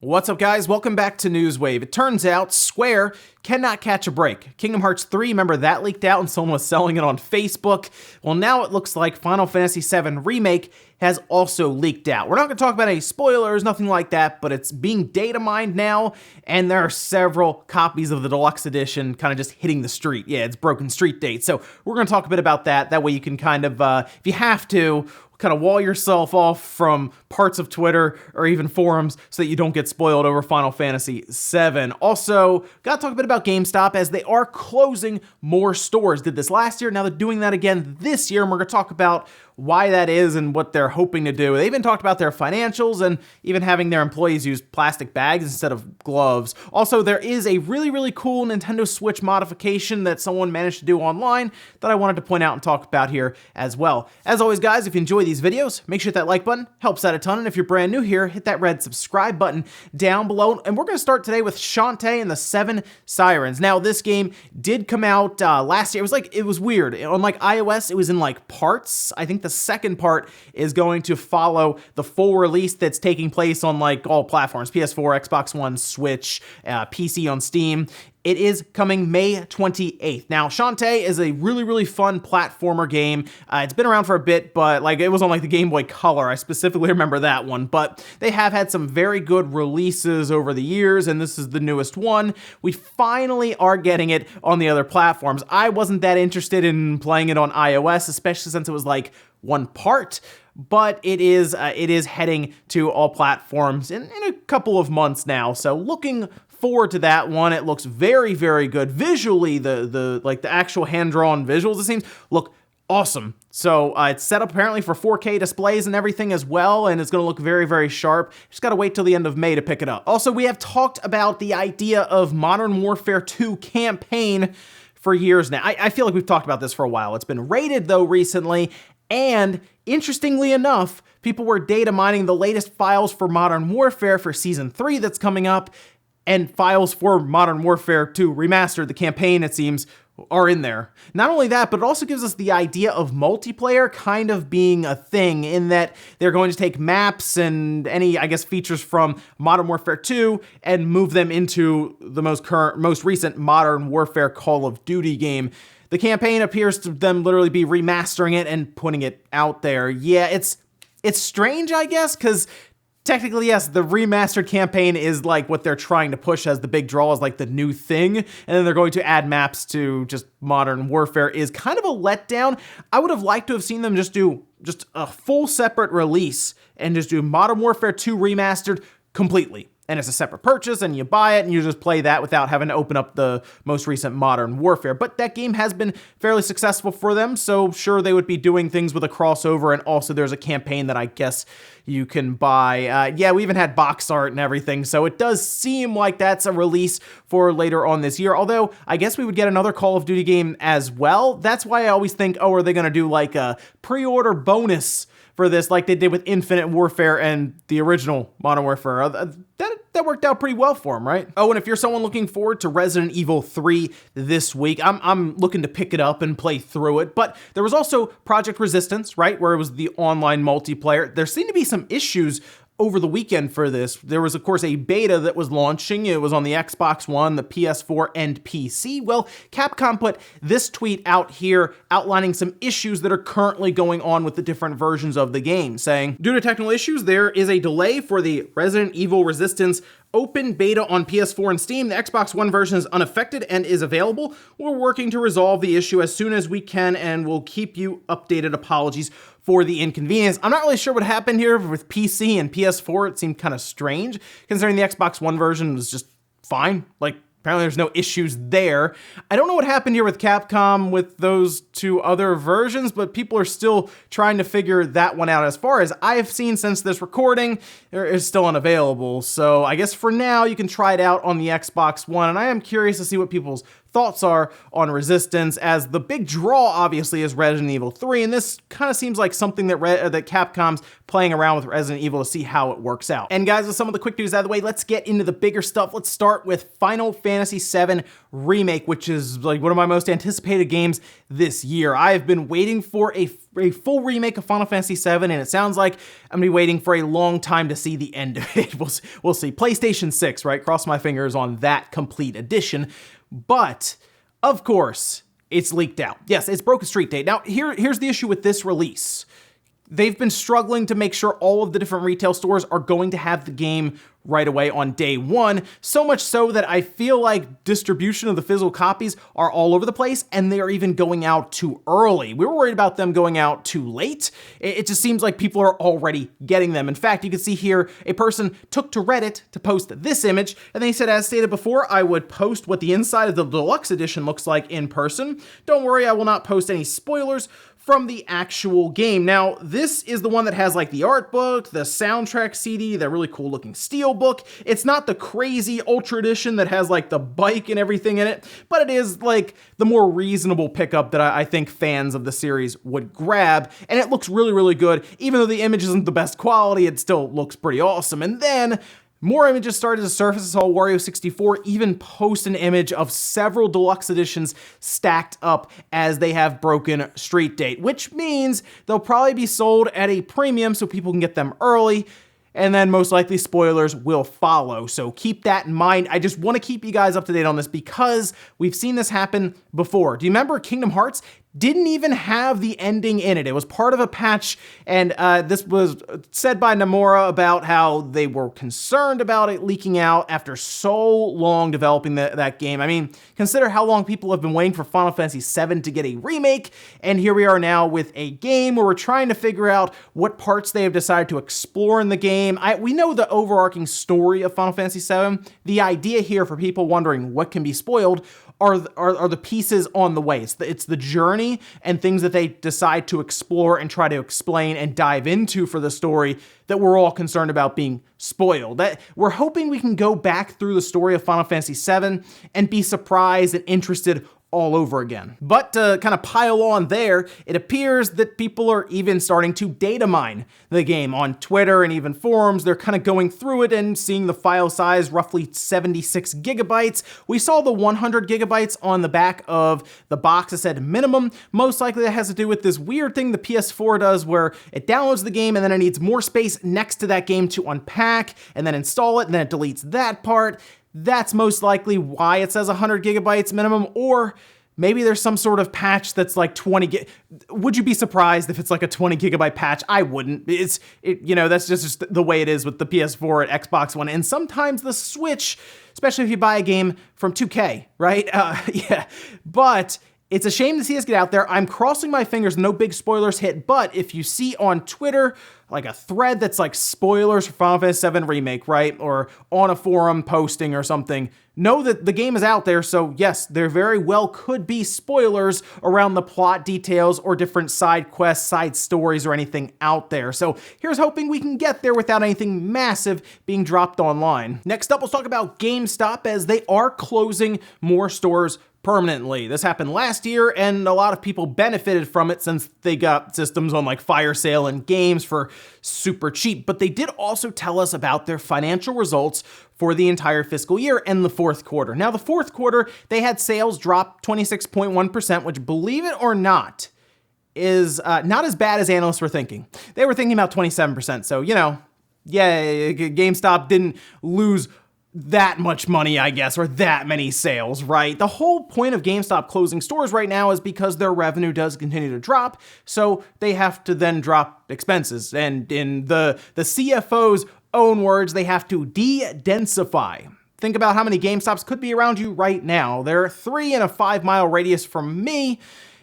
What's up, guys? Welcome back to Newswave. It turns out Square cannot catch a break. Kingdom Hearts 3, remember that leaked out and someone was selling it on Facebook? Well, now it looks like Final Fantasy VII Remake has also leaked out. We're not going to talk about any spoilers, nothing like that, but it's being data mined now, and there are several copies of the deluxe edition kind of just hitting the street. Yeah, it's broken street date. So we're going to talk a bit about that. That way you can kind of, if you have to, kind of wall yourself off from parts of Twitter or even forums so that you don't get spoiled over Final Fantasy VII. Also, gotta talk a bit about GameStop as they are closing more stores. Did this last year, now they're doing that again this year, and we're gonna talk about why that is and what they're hoping to do. They even talked about their financials and even having their employees use plastic bags instead of gloves. Also, there is a really cool Nintendo Switch modification that someone managed to do online that I wanted to point out and talk about here as well. As always, guys, if you enjoy these videos, make sure to hit that like button, helps out a ton, and if you're brand new here, hit that red subscribe button down below. And we're going to start today with Shantae and the 7 Sirens. Now, this game did come out last year. It was weird. On like iOS, it was in like parts. I think the second part is going to follow the full release that's taking place on like all platforms, PS4, Xbox One, Switch, PC on Steam. It is coming May 28th. Now, Shantae is a really fun platformer game. It's been around for a bit, but like it was on like the Game Boy Color. I specifically remember that one, but they have had some very good releases over the years, and this is the newest one. We finally are getting it on the other platforms. I wasn't that interested in playing it on iOS, especially since it was like one part, but it is heading to all platforms in a couple of months now, so looking forward to that one. It looks very good visually. The actual hand-drawn visuals, it seems, look awesome. So it's set up apparently for 4K displays and everything as well, and it's going to look very sharp. Just got to wait till the end of May to pick it up. Also, we have talked about the idea of Modern Warfare 2 campaign for years now. I feel like we've talked about this for a while. It's been rated though recently, and interestingly enough, people were data mining the latest files for Modern Warfare for Season 3 that's coming up, and files for Modern Warfare 2 Remastered, the campaign, it seems, are in there. Not only that, but it also gives us the idea of multiplayer kind of being a thing, in that they're going to take maps and any, I guess, features from Modern Warfare 2 and move them into the most recent Modern Warfare Call of Duty game. The campaign appears to them literally be remastering it and putting it out there. Yeah, it's strange, I guess, because technically, yes, the remastered campaign is like what they're trying to push as the big draw, is like the new thing, and then they're going to add maps to just Modern Warfare is kind of a letdown. I would have liked to have seen them just do just a full separate release and just do Modern Warfare 2 Remastered completely. And it's a separate purchase, and you buy it, and you just play that without having to open up the most recent Modern Warfare. But that game has been fairly successful for them, so sure, they would be doing things with a crossover, and also there's a campaign that I guess you can buy. Yeah, we even had box art and everything, so it does seem like that's a release for later on this year, although I guess we would get another Call of Duty game as well. That's why I always think, oh, are they going to do like a pre-order bonus for this like they did with Infinite Warfare and the original Modern Warfare? That worked out pretty well for them, right? Oh, and if you're someone looking forward to Resident Evil 3 this week, I'm looking to pick it up and play through it. But there was also Project Resistance, right, where it was the online multiplayer. There seemed to be some issues over the weekend for this. There was, of course, a beta that was launching. It was on the Xbox One, the PS4, and PC. Well, Capcom put this tweet out here outlining some issues that are currently going on with the different versions of the game, saying, due to technical issues, there is a delay for the Resident Evil Resistance open beta on PS4 and Steam. The Xbox One version is unaffected and is available. We're working to resolve the issue as soon as we can, and we'll keep you updated. Apologies for the inconvenience. I'm not really sure what happened here with PC and PS4. It seemed kind of strange, considering the Xbox One version was just fine. Like, apparently there's no issues there. I don't know what happened here with Capcom with those two other versions, but people are still trying to figure that one out. As far as I've seen since this recording, it is still unavailable. So I guess for now you can try it out on the Xbox One, and I am curious to see what people's thoughts are on Resistance, as the big draw obviously is Resident Evil 3, and this kind of seems like something that Capcom's playing around with Resident Evil to see how it works out. And guys, with some of the quick news out of the way, let's get into the bigger stuff. Let's start with Final Fantasy VII Remake, which is like one of my most anticipated games this year. I've been waiting for a full remake of Final Fantasy VII, and it sounds like I'm gonna be waiting for a long time to see the end of it. We'll see. PlayStation 6, right? Cross my fingers on that complete edition. But, of course, it's leaked out. Yes, it's broke a street date. Now, here's the issue with this release. They've been struggling to make sure all of the different retail stores are going to have the game right away on day one, so much so that I feel like distribution of the physical copies are all over the place, and they are even going out too early. We were worried about them going out too late. It just seems like people are already getting them. In fact, you can see here, a person took to Reddit to post this image, and they said, as stated before, I would post what the inside of the deluxe edition looks like in person. Don't worry, I will not post any spoilers from the actual game. Now, this is the one that has like the art book, the soundtrack CD, the really cool looking steel book. It's not the crazy ultra edition that has like the bike and everything in it, but it is like the more reasonable pickup that I think fans of the series would grab. And it looks really, really good. Even though the image isn't the best quality, it still looks pretty awesome. And then more images started to surface. I saw Wario64 even post an image of several deluxe editions stacked up as they have broken street date, which means they'll probably be sold at a premium so people can get them early, and then most likely spoilers will follow. So keep that in mind. I just want to keep you guys up to date on this because we've seen this happen before. Do you remember Kingdom Hearts didn't even have the ending in it? It was part of a patch, and this was said by Nomura about how they were concerned about it leaking out after so long developing that game. I mean, consider how long people have been waiting for Final Fantasy VII to get a remake, and here we are now with a game where we're trying to figure out what parts they have decided to explore in the game. We know the overarching story of Final Fantasy VII. The idea here, for people wondering what can be spoiled, are the pieces on the way. It's the journey and things that they decide to explore and try to explain and dive into for the story that we're all concerned about being spoiled. That we're hoping we can go back through the story of Final Fantasy VII and be surprised and interested all over again. But to kind of pile on there, it appears that people are even starting to data mine the game on Twitter and even forums. They're kind of going through it and seeing the file size, roughly 76 gigabytes. We saw the 100 gigabytes on the back of the box that said minimum. Most likely that has to do with this weird thing the PS4 does where it downloads the game and then it needs more space next to that game to unpack and then install it, and then it deletes that part. That's most likely why it says 100 gigabytes minimum, or maybe there's some sort of patch that's like 20 Would you be surprised if it's like a 20 gigabyte patch? I wouldn't. That's just the way it is with the PS4 and Xbox One, and sometimes the Switch, especially if you buy a game from 2K, right? Yeah, but it's a shame to see us get out there. I'm crossing my fingers, no big spoilers hit, but if you see on Twitter, like a thread that's like spoilers for Final Fantasy VII Remake, right? Or on a forum posting or something, know that the game is out there, so yes, there very well could be spoilers around the plot details or different side quests, side stories, or anything out there. So here's hoping we can get there without anything massive being dropped online. Next up, let's talk about GameStop, as they are closing more stores permanently. This happened last year, and a lot of people benefited from it since they got systems on like fire sale and games for super cheap. But they did also tell us about their financial results for the entire fiscal year and the fourth quarter. Now, the fourth quarter, they had sales drop 26.1%, which, believe it or not, is not as bad as analysts were thinking. They were thinking about 27%. So, GameStop didn't lose that much money, I guess, or that many sales, right? The whole point of GameStop closing stores right now is because their revenue does continue to drop, so they have to then drop expenses. And in the CFO's own words, they have to de-densify. Think about how many GameStops could be around you right now. There are 3 in a 5-mile radius from me,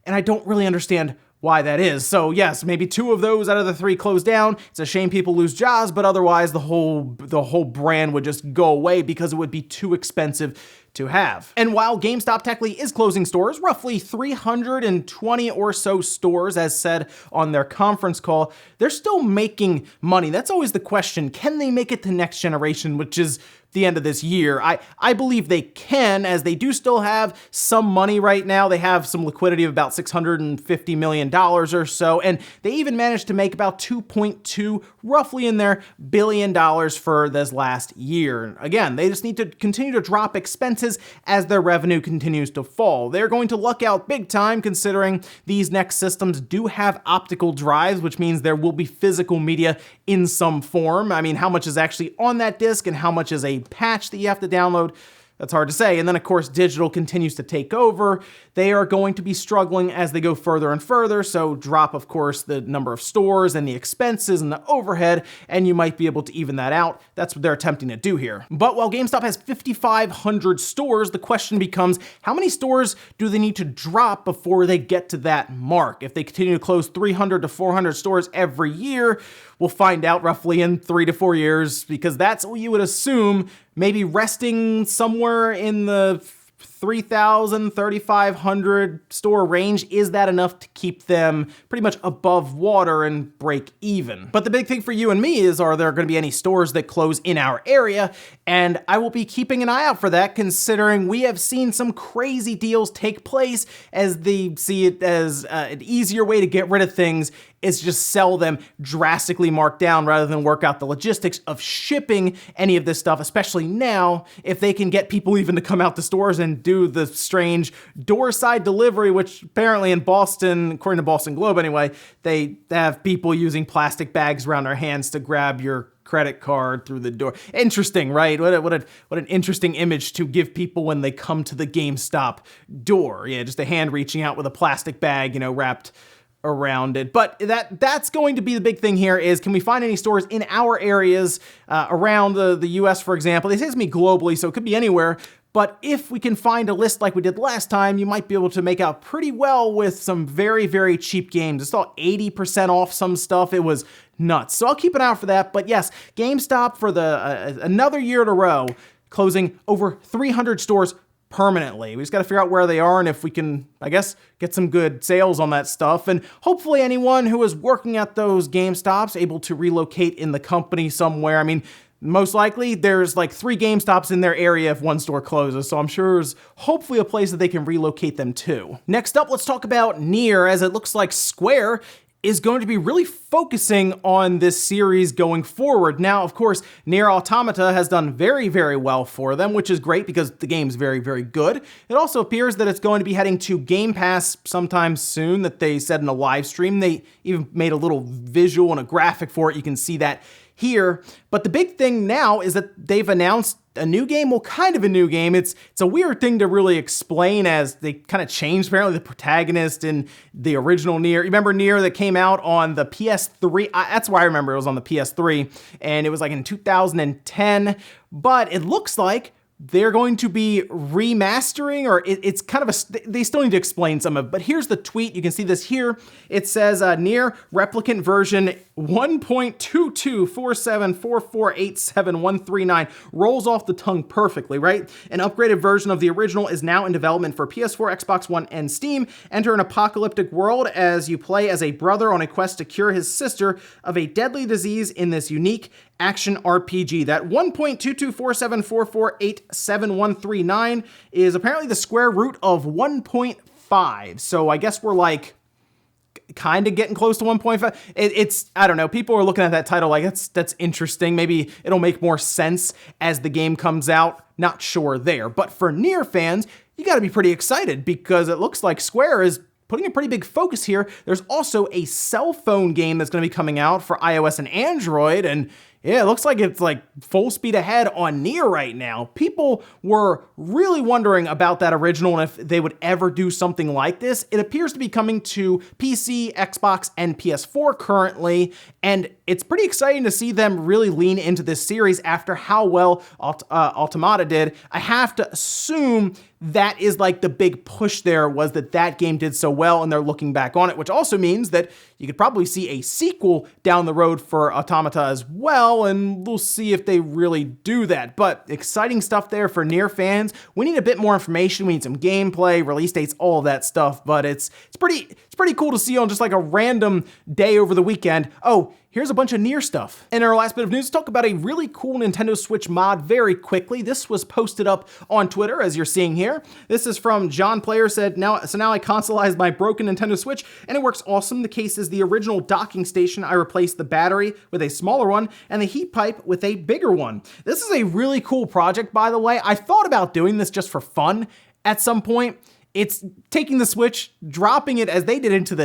and I don't really understand why that is. So yes, maybe 2 of those out of the 3 close down. It's a shame people lose jobs, but otherwise the whole brand would just go away because it would be too expensive to have. And while GameStop technically is closing stores, roughly 320 or so stores, as said on their conference call, they're still making money. That's always the question. Can they make it to next generation, which is the end of this year? I believe they can, as they do still have some money right now. They have some liquidity of about $650 million or so, and they even managed to make about 2.2, roughly in there, billion dollars for this last year. Again, they just need to continue to drop expenses as their revenue continues to fall. They're going to luck out big time, considering these next systems do have optical drives, which means there will be physical media in some form. I mean, how much is actually on that disc and how much is a patch that you have to download? That's hard to say. And then, of course, digital continues to take over. They are going to be struggling as they go further and further, so drop, of course, the number of stores and the expenses and the overhead, and you might be able to even that out. That's what they're attempting to do here. But while GameStop has 5,500 stores, the question becomes, how many stores do they need to drop before they get to that mark? If they continue to close 300 to 400 stores every year, we'll find out roughly in 3 to 4 years, because that's what you would assume, maybe resting somewhere in the 3,000, 3,500 store range. Is that enough to keep them pretty much above water and break even? But the big thing for you and me is, are there going to be any stores that close in our area? And I will be keeping an eye out for that, considering we have seen some crazy deals take place, as they see it as an easier way to get rid of things is just sell them drastically marked down rather than work out the logistics of shipping any of this stuff, especially now, if they can get people even to come out to stores and do the strange door-side delivery, which apparently in Boston, according to Boston Globe anyway, they have people using plastic bags around their hands to grab your credit card through the door. Interesting, right? What an interesting image to give people when they come to the GameStop door. Yeah, just a hand reaching out with a plastic bag, wrapped around it. But that's going to be the big thing here, is can we find any stores in our areas around the US, for example? They say it's going to be globally, so it could be anywhere. But if we can find a list like we did last time, you might be able to make out pretty well with some very, very cheap games. It's all 80% off some stuff. It was nuts. So I'll keep an eye out for that. But yes, GameStop for another year in a row, closing over 300 stores permanently. We just got to figure out where they are and if we can, I guess, get some good sales on that stuff. And hopefully anyone who is working at those GameStops able to relocate in the company somewhere. I mean, most likely there's like 3 GameStops in their area if one store closes, so I'm sure there's hopefully a place that they can relocate them to. Next up, let's talk about Nier, as it looks like Square is going to be really focusing on this series going forward. Now, of course, Nier Automata has done very, very well for them, which is great because the game's very, very good. It also appears that it's going to be heading to Game Pass sometime soon, that they said in a live stream. They even made a little visual and a graphic for it. You can see that here. But the big thing now is that they've announced a new game. Well, kind of a new game. It's a weird thing to really explain, as they kind of changed apparently the protagonist in the original Nier. You remember Nier that came out on the PS3? That's why I remember it was on the PS3, and it was like in 2010. But it looks like they're going to be remastering, or it's kind of they still need to explain some of it. But here's the tweet. You can see this here. It says Nier Replicant version 1.22474487139 rolls off the tongue perfectly, right? An upgraded version of the original is now in development for PS4, Xbox One, and Steam. Enter an apocalyptic world as you play as a brother on a quest to cure his sister of a deadly disease in this unique action RPG. That 1.22474487139 is apparently the square root of 1.5. So I guess we're like kind of getting close to 1.5. It's, I don't know, people are looking at that title like that's interesting. Maybe it'll make more sense as the game comes out. Not sure there. But for Nier fans, you got to be pretty excited, because it looks like Square is putting a pretty big focus here. There's also a cell phone game that's going to be coming out for iOS and Android, and yeah, it looks like it's like full speed ahead on Nier right now. People were really wondering about that original and if they would ever do something like this. It appears to be coming to PC, Xbox, and PS4 currently, and it's pretty exciting to see them really lean into this series after how well Automata did. I have to assume that is like the big push there, was that game did so well and they're looking back on it, which also means that you could probably see a sequel down the road for Automata as well, and we'll see if they really do that. But exciting stuff there for Nier fans. We need a bit more information. We need some gameplay, release dates, all of that stuff, but it's pretty cool to see on just like a random day over the weekend. Oh, here's a bunch of Nier stuff. In our last bit of news, talk about a really cool Nintendo Switch mod very quickly. This was posted up on Twitter, as you're seeing here. This is from John Player, said, now I consoleized my broken Nintendo Switch, and it works awesome. The case is the original docking station. I replaced the battery with a smaller one, and the heat pipe with a bigger one. This is a really cool project, by the way. I thought about doing this just for fun at some point. It's taking the Switch, dropping it as they did into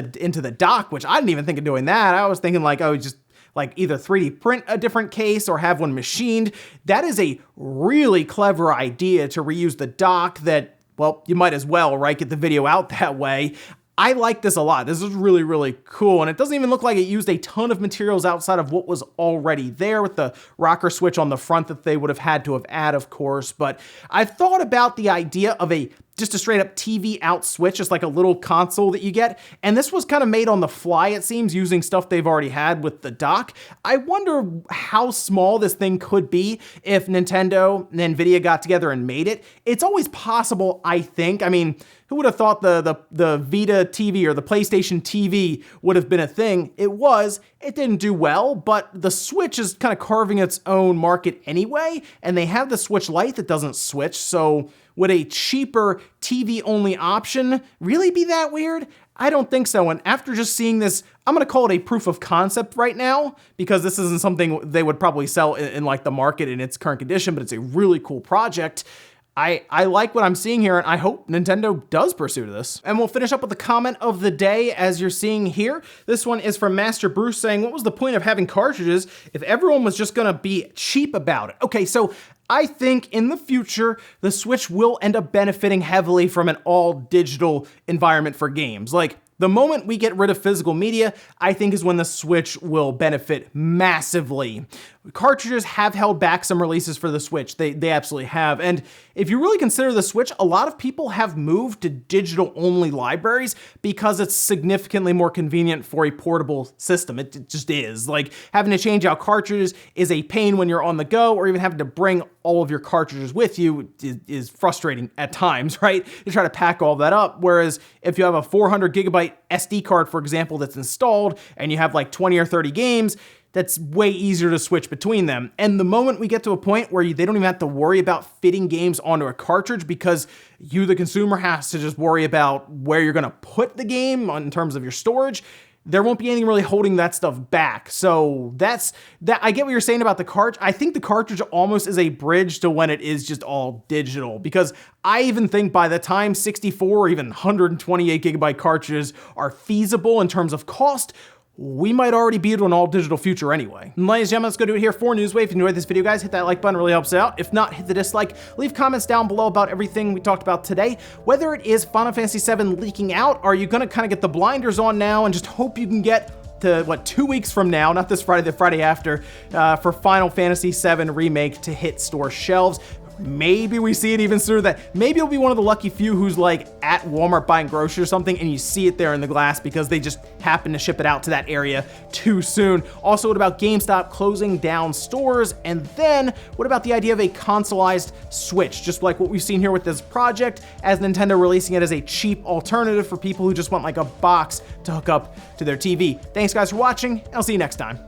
the dock, which I didn't even think of doing that. I was thinking like, oh, just like either 3D print a different case or have one machined. That is a really clever idea to reuse the dock that, well, you might as well, right? Get the video out that way. I like this a lot. This is really, really cool. And it doesn't even look like it used a ton of materials outside of what was already there with the rocker switch on the front that they would have had to have added, of course. But I've thought about the idea of just a straight up TV out switch, just like a little console that you get. And this was kind of made on the fly, it seems, using stuff they've already had with the dock. I wonder how small this thing could be if Nintendo and Nvidia got together and made it. It's always possible, I think. I mean, who would have thought the Vita TV or the PlayStation TV would have been a thing? It was. It didn't do well, but the Switch is kind of carving its own market anyway, and they have the Switch Lite that doesn't switch, so would a cheaper TV-only option really be that weird? I don't think so, and after just seeing this, I'm gonna call it a proof of concept right now, because this isn't something they would probably sell in like the market in its current condition, but it's a really cool project. I like what I'm seeing here, and I hope Nintendo does pursue this. And we'll finish up with the comment of the day, as you're seeing here. This one is from Master Bruce saying, what was the point of having cartridges if everyone was just gonna be cheap about it? Okay, so I think in the future, the Switch will end up benefiting heavily from an all-digital environment for games. Like, the moment we get rid of physical media, I think is when the Switch will benefit massively. Cartridges have held back some releases for the Switch. They absolutely have. And if you really consider the Switch, a lot of people have moved to digital-only libraries because it's significantly more convenient for a portable system. It just is. Like, having to change out cartridges is a pain when you're on the go, or even having to bring all of your cartridges with you is frustrating at times, right? You try to pack all that up. Whereas if you have a 400 gigabyte SD card, for example, that's installed, and you have like 20 or 30 games, that's way easier to switch between them. And the moment we get to a point where they don't even have to worry about fitting games onto a cartridge, because you, the consumer, has to just worry about where you're gonna put the game in terms of your storage, there won't be anything really holding that stuff back. So that's that. I get what you're saying about the cartridge. I think the cartridge almost is a bridge to when it is just all digital, because I even think by the time 64 or even 128 gigabyte cartridges are feasible in terms of cost, we might already be to an all-digital future anyway. And ladies and gentlemen, let's go do it here for Newswave. If you enjoyed this video, guys, hit that like button, it really helps out. If not, hit the dislike. Leave comments down below about everything we talked about today. Whether it is Final Fantasy VII leaking out, are you gonna kind of get the blinders on now and just hope you can get to, 2 weeks from now, not this Friday, the Friday after, for Final Fantasy VII Remake to hit store shelves? Maybe we see it even sooner than that. Maybe you'll be one of the lucky few who's like at Walmart buying groceries or something and you see it there in the glass because they just happen to ship it out to that area too soon. Also, what about GameStop closing down stores? And then what about the idea of a consoleized Switch? Just like what we've seen here with this project, as Nintendo releasing it as a cheap alternative for people who just want like a box to hook up to their TV. Thanks guys for watching, and I'll see you next time.